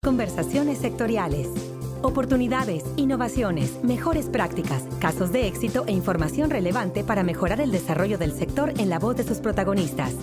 conversaciones sectoriales. Oportunidades, innovaciones, mejores prácticas, casos de éxito e información relevante para mejorar el desarrollo del sector en la voz de sus protagonistas.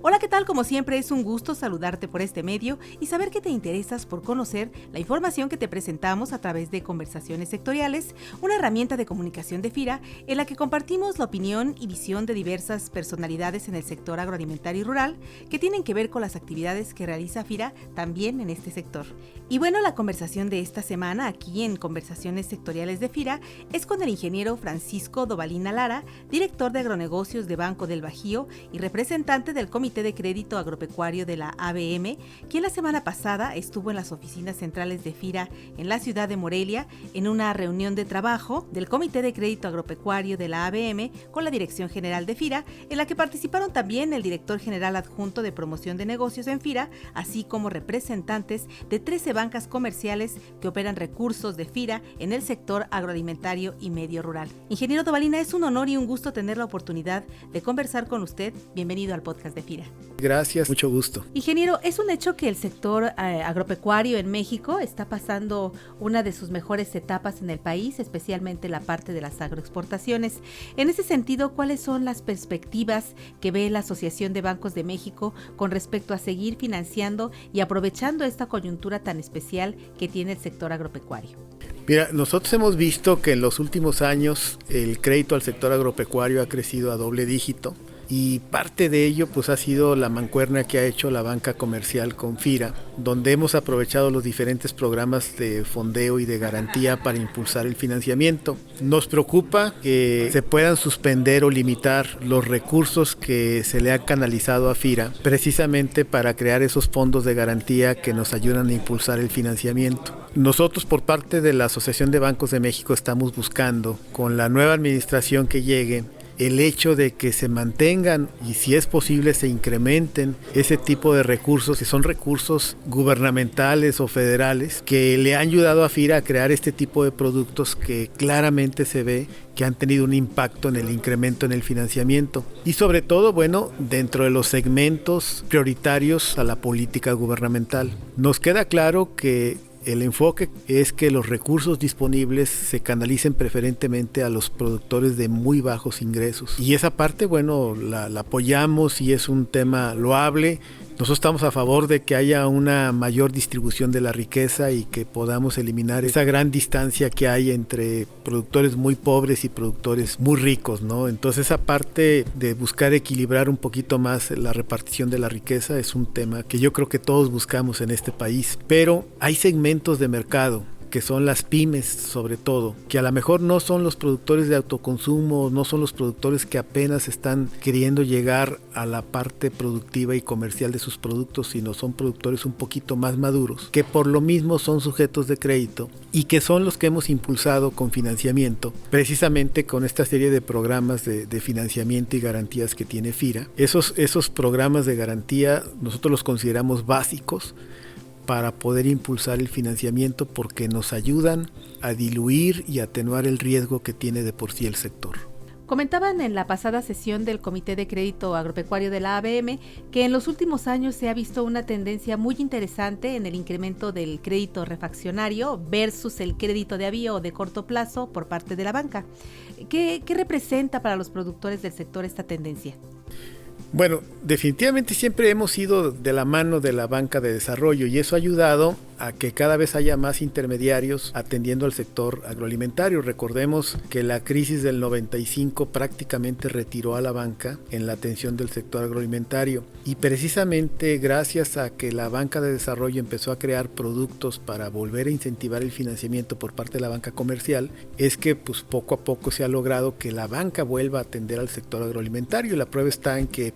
Hola, ¿qué tal? Como siempre es un gusto saludarte por este medio y saber que te interesas por conocer la información que te presentamos a través de Conversaciones Sectoriales, una herramienta de comunicación de FIRA en la que compartimos la opinión y visión de diversas personalidades en el sector agroalimentario y rural que tienen que ver con las actividades que realiza FIRA también en este sector. Y bueno, la conversación de esta semana aquí en Conversaciones Sectoriales de FIRA es con el ingeniero Francisco Dovalina Lara, director de agronegocios de Banco del Bajío y representante del Comité de Crédito Agropecuario de la ABM, quien la semana pasada estuvo en las oficinas centrales de FIRA en la ciudad de Morelia en una reunión de trabajo del Comité de Crédito Agropecuario de la ABM con la Dirección General de FIRA, en la que participaron también el director general adjunto de promoción de negocios en FIRA, así como representantes de 13 bancas comerciales que operan recursos de FIRA en el sector agroalimentario y medio rural. Ingeniero Dovalina, es un honor y un gusto tener la oportunidad de conversar con usted. Bienvenido al podcast de FIRA. Gracias, mucho gusto. Ingeniero, es un hecho que el sector agropecuario en México está pasando una de sus mejores etapas en el país, especialmente la parte de las agroexportaciones. En ese sentido, ¿cuáles son las perspectivas que ve la Asociación de Bancos de México con respecto a seguir financiando y aprovechando esta coyuntura tan especial que tiene el sector agropecuario? Mira, nosotros hemos visto que en los últimos años el crédito al sector agropecuario ha crecido a doble dígito. Y parte de ello pues ha sido la mancuerna que ha hecho la banca comercial con FIRA, donde hemos aprovechado los diferentes programas de fondeo y de garantía para impulsar el financiamiento. Nos preocupa que se puedan suspender o limitar los recursos que se le ha canalizado a FIRA precisamente para crear esos fondos de garantía que nos ayudan a impulsar el financiamiento. Nosotros por parte de la Asociación de Bancos de México estamos buscando con la nueva administración que llegue el hecho de que se mantengan y si es posible se incrementen ese tipo de recursos, que son recursos gubernamentales o federales, que le han ayudado a FIRA a crear este tipo de productos que claramente se ve que han tenido un impacto en el incremento en el financiamiento. Y sobre todo, bueno, dentro de los segmentos prioritarios a la política gubernamental. Nos queda claro que el enfoque es que los recursos disponibles se canalicen preferentemente a los productores de muy bajos ingresos. Y esa parte, bueno, la apoyamos y es un tema loable. Nosotros estamos a favor de que haya una mayor distribución de la riqueza y que podamos eliminar esa gran distancia que hay entre productores muy pobres y productores muy ricos, ¿no? Entonces esa parte de buscar equilibrar un poquito más la repartición de la riqueza es un tema que yo creo que todos buscamos en este país. Pero hay segmentos de mercado que son las pymes sobre todo, que a lo mejor no son los productores de autoconsumo, no son los productores que apenas están queriendo llegar a la parte productiva y comercial de sus productos, sino son productores un poquito más maduros, que por lo mismo son sujetos de crédito y que son los que hemos impulsado con financiamiento, precisamente con esta serie de programas de financiamiento y garantías que tiene FIRA. Esos programas de garantía nosotros los consideramos básicos para poder impulsar el financiamiento porque nos ayudan a diluir y atenuar el riesgo que tiene de por sí el sector. Comentaban en la pasada sesión del Comité de Crédito Agropecuario de la ABM que en los últimos años se ha visto una tendencia muy interesante en el incremento del crédito refaccionario versus el crédito de avío o de corto plazo por parte de la banca. ¿Qué representa para los productores del sector esta tendencia? Bueno, definitivamente siempre hemos ido de la mano de la banca de desarrollo y eso ha ayudado a que cada vez haya más intermediarios atendiendo al sector agroalimentario. Recordemos que la crisis del 95 prácticamente retiró a la banca en la atención del sector agroalimentario y precisamente gracias a que la banca de desarrollo empezó a crear productos para volver a incentivar el financiamiento por parte de la banca comercial, es que pues poco a poco se ha logrado que la banca vuelva a atender al sector agroalimentario. La prueba está en que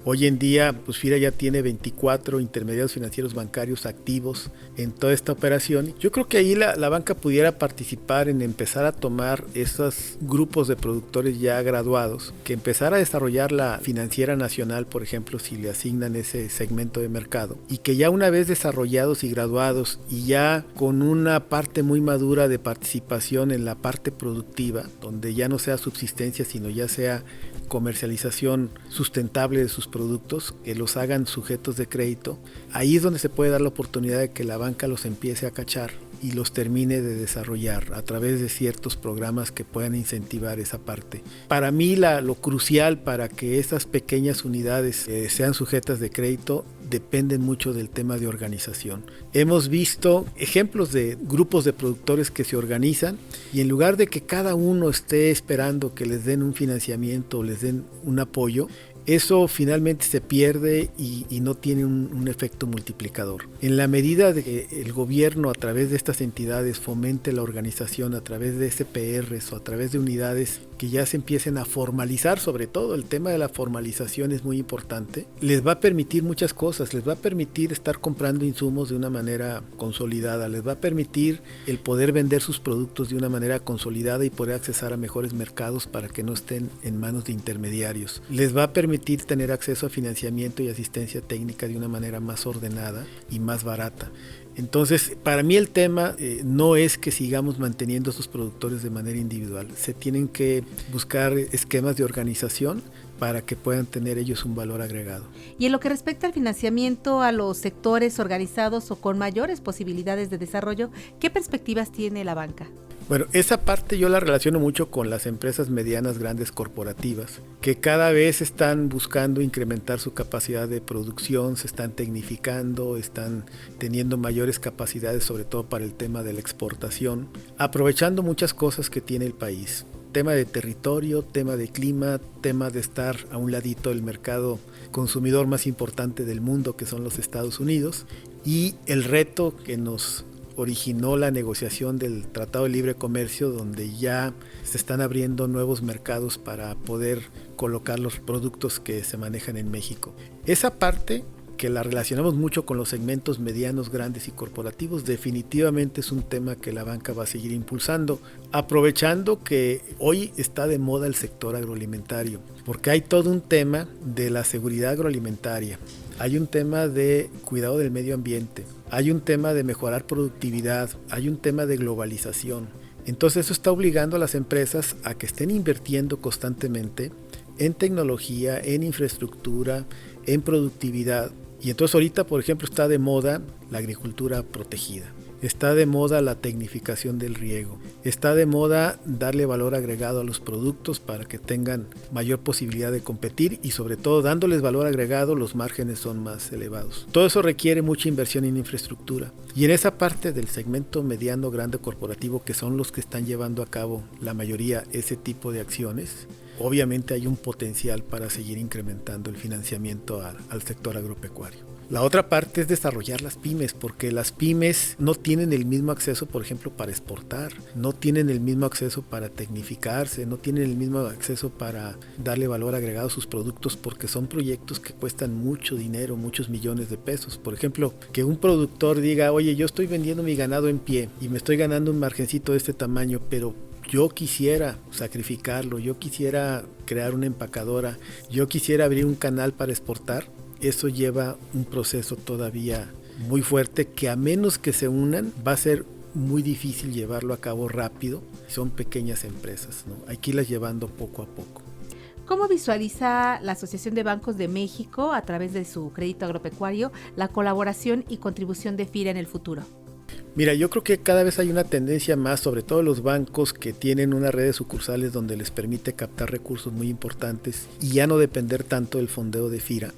hoy en día, pues FIRA ya tiene 24 intermediarios financieros bancarios activos en toda esta operación. Yo creo que ahí la banca pudiera participar en empezar a tomar esos grupos de productores ya graduados, que empezar a desarrollar la financiera nacional, por ejemplo, si le asignan ese segmento de mercado, y que ya una vez desarrollados y graduados y ya con una parte muy madura de participación en la parte productiva, donde ya no sea subsistencia, sino ya sea comercialización sustentable de sus productos, que los hagan sujetos de crédito. Ahí es donde se puede dar la oportunidad de que la banca los empiece a cachar y los termine de desarrollar a través de ciertos programas que puedan incentivar esa parte. Para mí lo crucial para que estas pequeñas unidades sean sujetas de crédito dependen mucho del tema de organización. Hemos visto ejemplos de grupos de productores que se organizan y en lugar de que cada uno esté esperando que les den un financiamiento o les den un apoyo, eso finalmente se pierde y no tiene un efecto multiplicador. En la medida de que el gobierno a través de estas entidades fomente la organización a través de SPRs o a través de unidades que ya se empiecen a formalizar, sobre todo el tema de la formalización es muy importante, les va a permitir muchas cosas, les va a permitir estar comprando insumos de una manera consolidada, les va a permitir el poder vender sus productos de una manera consolidada y poder accesar a mejores mercados para que no estén en manos de intermediarios. Les va a permitir tener acceso a financiamiento y asistencia técnica de una manera más ordenada y más barata. Entonces, para mí el tema no es que sigamos manteniendo a estos productores de manera individual. Se tienen que buscar esquemas de organización para que puedan tener ellos un valor agregado. Y en lo que respecta al financiamiento a los sectores organizados o con mayores posibilidades de desarrollo, ¿qué perspectivas tiene la banca? Bueno, esa parte yo la relaciono mucho con las empresas medianas, grandes corporativas, que cada vez están buscando incrementar su capacidad de producción, se están tecnificando, están teniendo mayores capacidades, sobre todo para el tema de la exportación, aprovechando muchas cosas que tiene el país. Tema de territorio, tema de clima, tema de estar a un ladito del mercado consumidor más importante del mundo, que son los Estados Unidos, y el reto que nos originó la negociación del Tratado de Libre Comercio, donde ya se están abriendo nuevos mercados para poder colocar los productos que se manejan en México. Esa parte, que la relacionamos mucho con los segmentos medianos, grandes y corporativos, definitivamente es un tema que la banca va a seguir impulsando, aprovechando que hoy está de moda el sector agroalimentario, porque hay todo un tema de la seguridad agroalimentaria. Hay un tema de cuidado del medio ambiente, hay un tema de mejorar productividad, hay un tema de globalización. Entonces eso está obligando a las empresas a que estén invirtiendo constantemente en tecnología, en infraestructura, en productividad. Y entonces ahorita, por ejemplo, está de moda la agricultura protegida. Está de moda la tecnificación del riego. Está de moda darle valor agregado a los productos para que tengan mayor posibilidad de competir y sobre todo dándoles valor agregado los márgenes son más elevados. Todo eso requiere mucha inversión en infraestructura. Y en esa parte del segmento mediano, grande corporativo, que son los que están llevando a cabo la mayoría ese tipo de acciones, obviamente hay un potencial para seguir incrementando el financiamiento al sector agropecuario. La otra parte es desarrollar las pymes, porque las pymes no tienen el mismo acceso, por ejemplo, para exportar, no tienen el mismo acceso para tecnificarse, no tienen el mismo acceso para darle valor agregado a sus productos, porque son proyectos que cuestan mucho dinero, muchos millones de pesos. Por ejemplo, que un productor diga, oye, yo estoy vendiendo mi ganado en pie y me estoy ganando un margencito de este tamaño, pero yo quisiera sacrificarlo, yo quisiera crear una empacadora, yo quisiera abrir un canal para exportar. Eso lleva un proceso todavía muy fuerte que a menos que se unan va a ser muy difícil llevarlo a cabo rápido. Son pequeñas empresas, ¿no? Hay que irlas llevando poco a poco. ¿Cómo visualiza la Asociación de Bancos de México, a través de su crédito agropecuario, la colaboración y contribución de FIRA en el futuro? Mira, yo creo que cada vez hay una tendencia más, sobre todo los bancos que tienen una red de sucursales donde les permite captar recursos muy importantes y ya no depender tanto del fondeo de FIRA.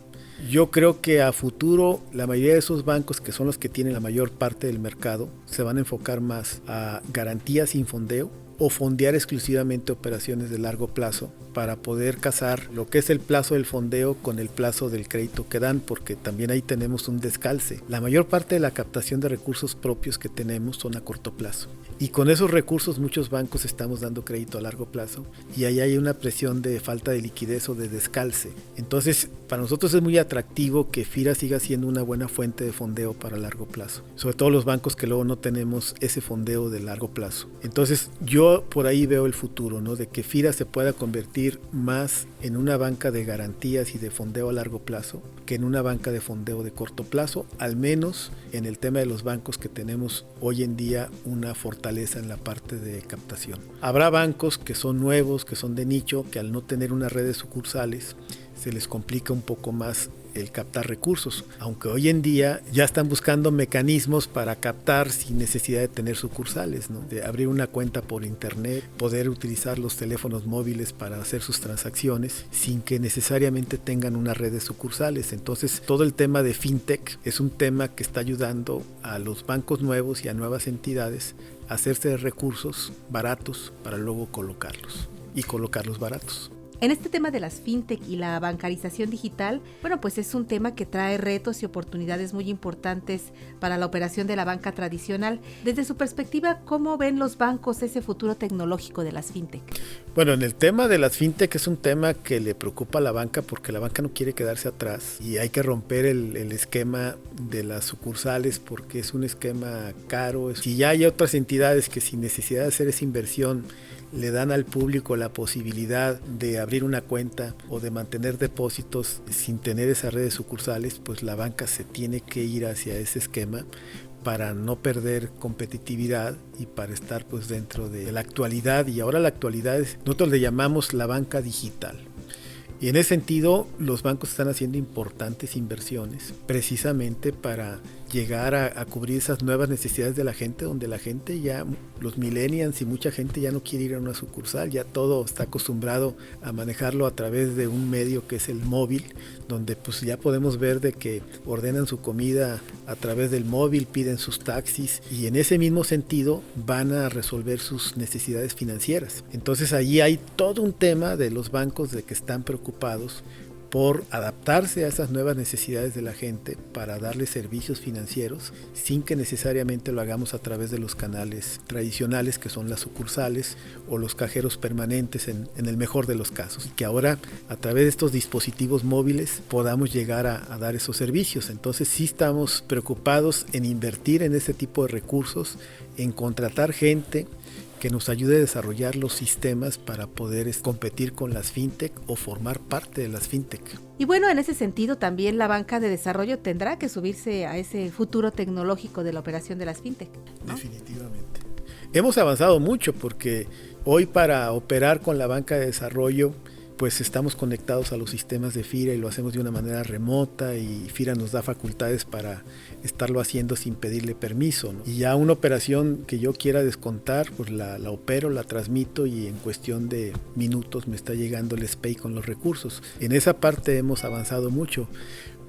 Yo creo que a futuro la mayoría de esos bancos, que son los que tienen la mayor parte del mercado, se van a enfocar más a garantías sin fondeo o fondear exclusivamente operaciones de largo plazo para poder casar lo que es el plazo del fondeo con el plazo del crédito que dan, porque también ahí tenemos un descalce. La mayor parte de la captación de recursos propios que tenemos son a corto plazo. Y con esos recursos muchos bancos estamos dando crédito a largo plazo y ahí hay una presión de falta de liquidez o de descalce. Entonces, para nosotros es muy atractivo que FIRA siga siendo una buena fuente de fondeo para largo plazo. Sobre todo los bancos que luego no tenemos ese fondeo de largo plazo. Entonces, yo yo por ahí veo el futuro, ¿no? De que FIRA se pueda convertir más en una banca de garantías y de fondeo a largo plazo que en una banca de fondeo de corto plazo, al menos en el tema de los bancos que tenemos hoy en día una fortaleza en la parte de captación. Habrá bancos que son nuevos, que son de nicho, que al no tener una red de sucursales se les complica un poco más el captar recursos, aunque hoy en día ya están buscando mecanismos para captar sin necesidad de tener sucursales, ¿no? De abrir una cuenta por internet, poder utilizar los teléfonos móviles para hacer sus transacciones sin que necesariamente tengan una red de sucursales. Entonces todo el tema de fintech es un tema que está ayudando a los bancos nuevos y a nuevas entidades a hacerse de recursos baratos para luego colocarlos y colocarlos baratos. En este tema de las fintech y la bancarización digital, bueno, pues es un tema que trae retos y oportunidades muy importantes para la operación de la banca tradicional. Desde su perspectiva, ¿cómo ven los bancos ese futuro tecnológico de las fintech? Bueno, en el tema de las fintech es un tema que le preocupa a la banca porque la banca no quiere quedarse atrás y hay que romper el esquema de las sucursales porque es un esquema caro. Si ya hay otras entidades que sin necesidad de hacer esa inversión le dan al público la posibilidad de abrir una cuenta o de mantener depósitos sin tener esa red de sucursales, pues la banca se tiene que ir hacia ese esquema para no perder competitividad y para estar pues dentro de la actualidad. Y ahora la actualidad nosotros le llamamos la banca digital. Y en ese sentido los bancos están haciendo importantes inversiones precisamente para llegar a cubrir esas nuevas necesidades de la gente, donde la gente ya, los millennials y mucha gente ya no quiere ir a una sucursal, ya todo está acostumbrado a manejarlo a través de un medio que es el móvil, donde pues ya podemos ver de que ordenan su comida a través del móvil, piden sus taxis y en ese mismo sentido van a resolver sus necesidades financieras. Entonces allí hay todo un tema de los bancos de que están preocupados por adaptarse a esas nuevas necesidades de la gente para darle servicios financieros sin que necesariamente lo hagamos a través de los canales tradicionales que son las sucursales o los cajeros permanentes en el mejor de los casos, y que ahora a través de estos dispositivos móviles podamos llegar a dar esos servicios. Entonces sí estamos preocupados en invertir en ese tipo de recursos, en contratar gente que nos ayude a desarrollar los sistemas para poder competir con las fintech o formar parte de las fintech. Y bueno, en ese sentido también la banca de desarrollo tendrá que subirse a ese futuro tecnológico de la operación de las fintech, ¿no? Definitivamente. Hemos avanzado mucho porque hoy para operar con la banca de desarrollo pues estamos conectados a los sistemas de FIRA y lo hacemos de una manera remota y FIRA nos da facultades para estarlo haciendo sin pedirle permiso, ¿no? Y ya una operación que yo quiera descontar, pues la opero, la transmito y en cuestión de minutos me está llegando el SPEI con los recursos. En esa parte hemos avanzado mucho.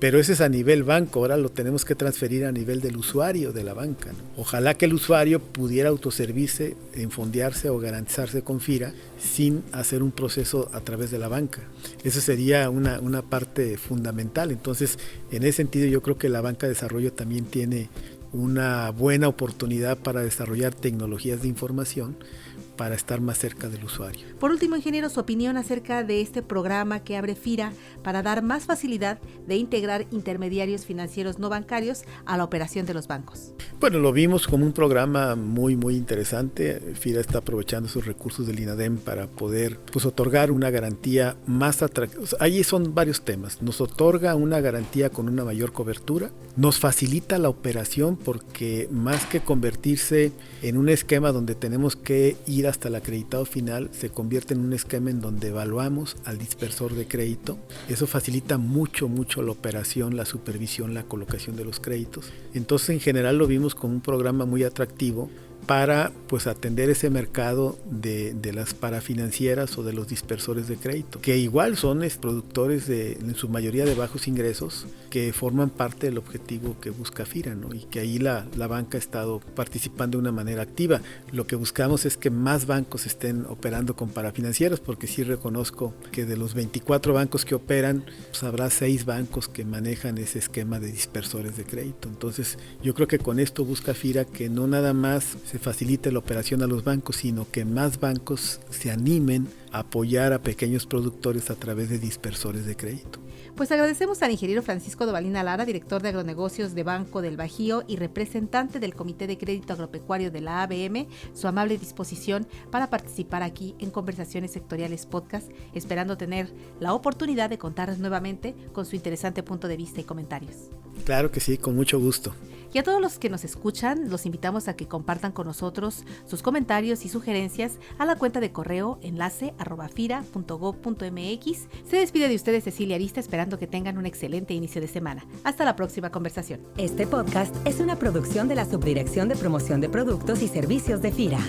Pero ese es a nivel banco, ahora lo tenemos que transferir a nivel del usuario de la banca, ¿no? Ojalá que el usuario pudiera autoservirse, enfondearse o garantizarse con FIRA sin hacer un proceso a través de la banca. Eso sería una parte fundamental. Entonces, en ese sentido yo creo que la banca de desarrollo también tiene una buena oportunidad para desarrollar tecnologías de información para estar más cerca del usuario. Por último, ingeniero, su opinión acerca de este programa que abre FIRA para dar más facilidad de integrar intermediarios financieros no bancarios a la operación de los bancos. Bueno, lo vimos como un programa muy interesante. FIRA está aprovechando sus recursos del INADEM para poder otorgar una garantía más atractiva. Allí son varios temas. Nos otorga una garantía con una mayor cobertura, nos facilita la operación porque más que convertirse en un esquema donde tenemos que ir hasta el acreditado final, se convierte en un esquema en donde evaluamos al dispersor de crédito. Eso facilita mucho la operación, la supervisión, la colocación de los créditos. Entonces en general lo vimos como un programa muy atractivo para atender ese mercado de las parafinancieras o de los dispersores de crédito, que igual son productores en su mayoría de bajos ingresos, que forman parte del objetivo que busca FIRA, ¿no? Y que ahí la banca ha estado participando de una manera activa. Lo que buscamos es que más bancos estén operando con parafinancieras, porque sí reconozco que de los 24 bancos que operan, habrá 6 bancos que manejan ese esquema de dispersores de crédito. Entonces yo creo que con esto busca FIRA que no nada más se se facilite la operación a los bancos, sino que más bancos se animen a apoyar a pequeños productores a través de dispersores de crédito. Pues agradecemos al ingeniero Francisco Dovalina Lara, director de agronegocios de Banco del Bajío y representante del Comité de Crédito Agropecuario de la ABM, su amable disposición para participar aquí en Conversaciones Sectoriales Podcast, esperando tener la oportunidad de contarles nuevamente con su interesante punto de vista y comentarios. Claro que sí, con mucho gusto. Y a todos los que nos escuchan, los invitamos a que compartan con nosotros sus comentarios y sugerencias a la cuenta de correo enlace@fira.gov.mx. Se despide de ustedes Cecilia Arista, esperando que tengan un excelente inicio de semana. Hasta la próxima conversación. Este podcast es una producción de la Subdirección de Promoción de Productos y Servicios de FIRA.